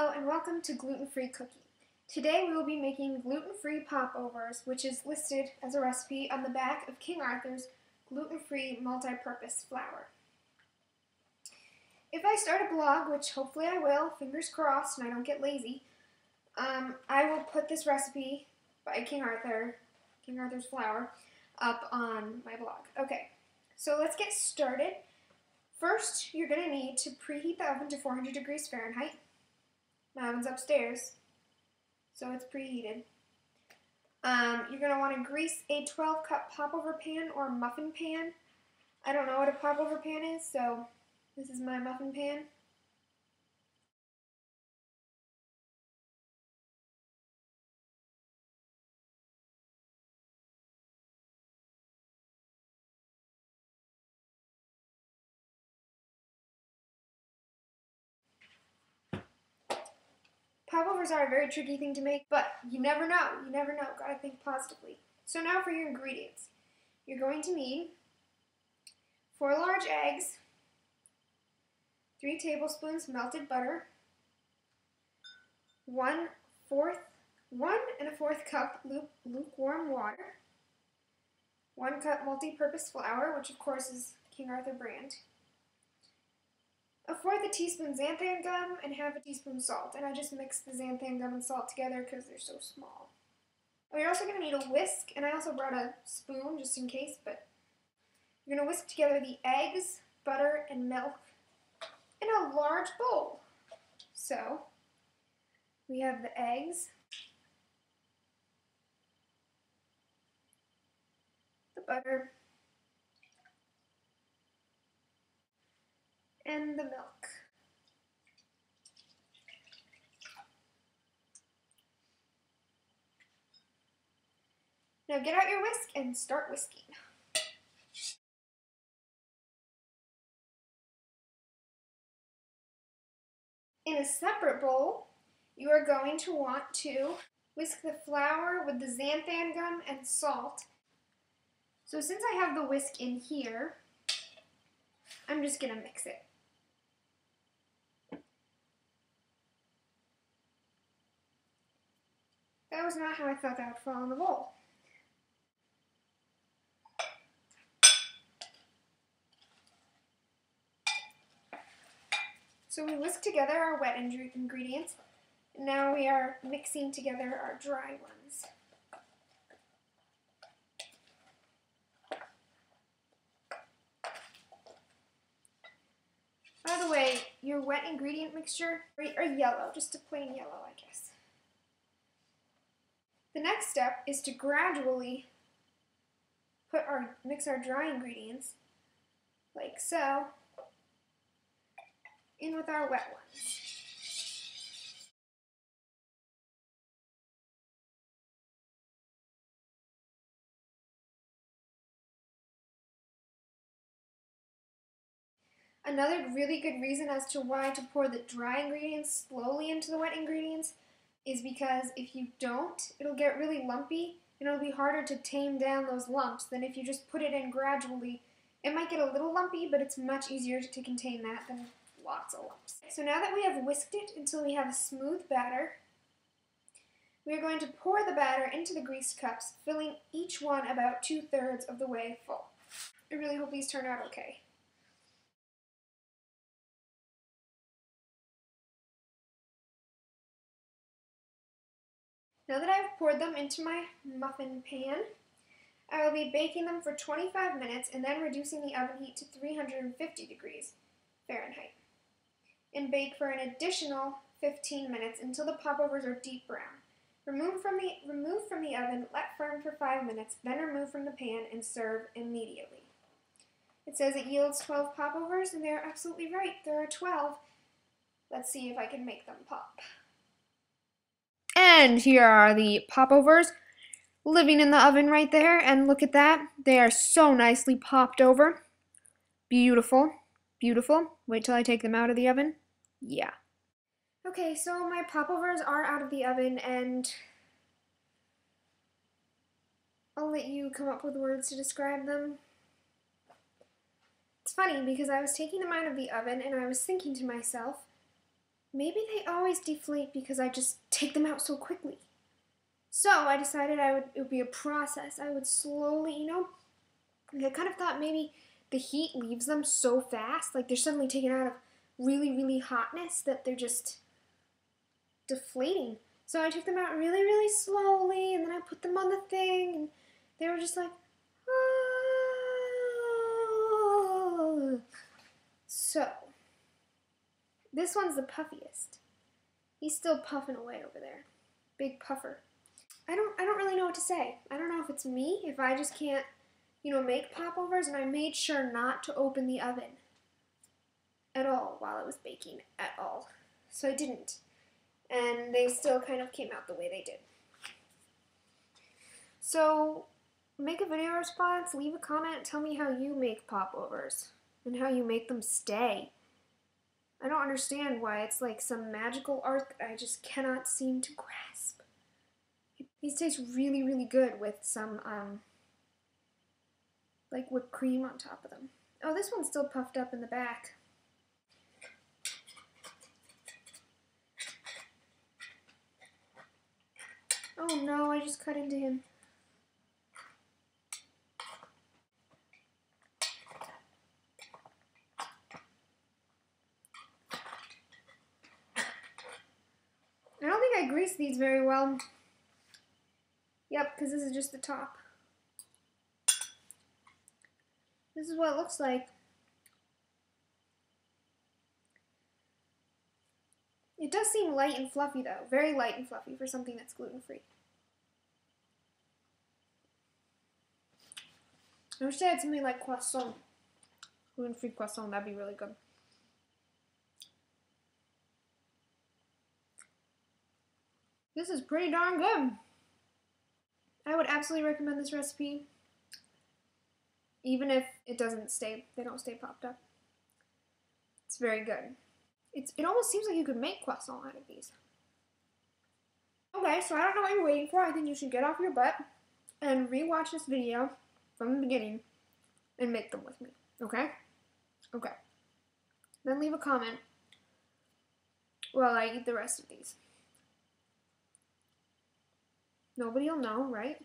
Hello and welcome to Gluten Free Cooking. Today we will be making Gluten Free Pop Overs, which is listed as a recipe on the back of King Aurthur's Gluten Free Multi-Purpose Flour. If I start a blog, which hopefully I will, fingers crossed and I don't get lazy, I will put this recipe by King Aurthur's Flour, up on my blog. Okay, so let's get started. First, you're going to need to preheat the oven to 400 degrees Fahrenheit. My oven's upstairs, so it's preheated. You're going to want to grease a 12-cup popover pan or muffin pan. I don't know what a popover pan is, so this is my muffin pan. Popovers are a very tricky thing to make, but you never know. You never know. Gotta think positively. So now for your ingredients. You're going to need 4 large eggs, 3 tablespoons melted butter, 1 1/4 cup lukewarm water, 1 cup multi-purpose flour, which of course is King Aurthur brand, 1/4 teaspoon xanthan gum, and 1/2 teaspoon salt. And I just mixed the xanthan gum and salt together because they're so small. Oh, you're also going to need a whisk, and I also brought a spoon just in case, but you're going to whisk together the eggs, butter, and milk in a large bowl. So, we have the eggs, the butter, and the milk. Now get out your whisk and start whisking. In a separate bowl, you are going to want to whisk the flour with the xanthan gum and salt. So since I have the whisk in here, I'm just going to mix it. That was not how I thought that would fall in the bowl. So we whisk together our wet ingredients, and now we are mixing together our dry ones. By the way, your wet ingredient mixture are yellow, just a plain yellow, I guess. The next step is to gradually mix our dry ingredients, like so, in with our wet ones. Another really good reason as to why to pour the dry ingredients slowly into the wet ingredients is because if you don't, it'll get really lumpy and it'll be harder to tame down those lumps than if you just put it in gradually. It might get a little lumpy, but it's much easier to contain that than lots of lumps. So now that we have whisked it until we have a smooth batter, we are going to pour the batter into the greased cups, filling each one about 2/3 of the way full. I really hope these turn out okay. Now that I've poured them into my muffin pan, I will be baking them for 25 minutes and then reducing the oven heat to 350 degrees Fahrenheit. And bake for an additional 15 minutes until the popovers are deep brown. Remove from the oven, let firm for 5 minutes, then remove from the pan and serve immediately. It says it yields 12 popovers, and they're absolutely right. There are 12. Let's see if I can make them pop. And here are the popovers living in the oven right there, and look at that. They are so nicely popped over. Beautiful. Beautiful. Wait till I take them out of the oven. Yeah. Okay, so my popovers are out of the oven, and I'll let you come up with words to describe them. It's funny because I was taking them out of the oven and I was thinking to myself, maybe they always deflate because I just take them out so quickly. So I decided it would be a process. I would slowly, I kind of thought maybe the heat leaves them so fast, like they're suddenly taken out of really, really hotness that they're just deflating. So I took them out really, really slowly, and then I put them on the thing, and they were just like, oh. So this one's the puffiest. He's still puffing away over there. Big puffer. I don't really know what to say. I don't know if it's me, if I just can't, make popovers, and I made sure not to open the oven at all while it was baking at all. So I didn't. And they still kind of came out the way they did. So make a video response, leave a comment, tell me how you make popovers and how you make them stay. I don't understand why it's like some magical art that I just cannot seem to grasp. These taste really, really good with some, like whipped cream on top of them. Oh, this one's still puffed up in the back. Oh no, I just cut into him. I don't think I greased these very well. Yep, because this is just the top. This is what it looks like. It does seem light and fluffy though. Very light and fluffy for something that's gluten-free. I wish they had something like croissant. Gluten-free croissant, that'd be really good. This is pretty darn good. I would absolutely recommend this recipe, even if they don't stay popped up. It's very good. It almost seems like you could make croissant out of these. Okay, so I don't know what you're waiting for. I think you should get off your butt and rewatch this video from the beginning and make them with me, okay? Okay. Then leave a comment while I eat the rest of these. Nobody will know, right?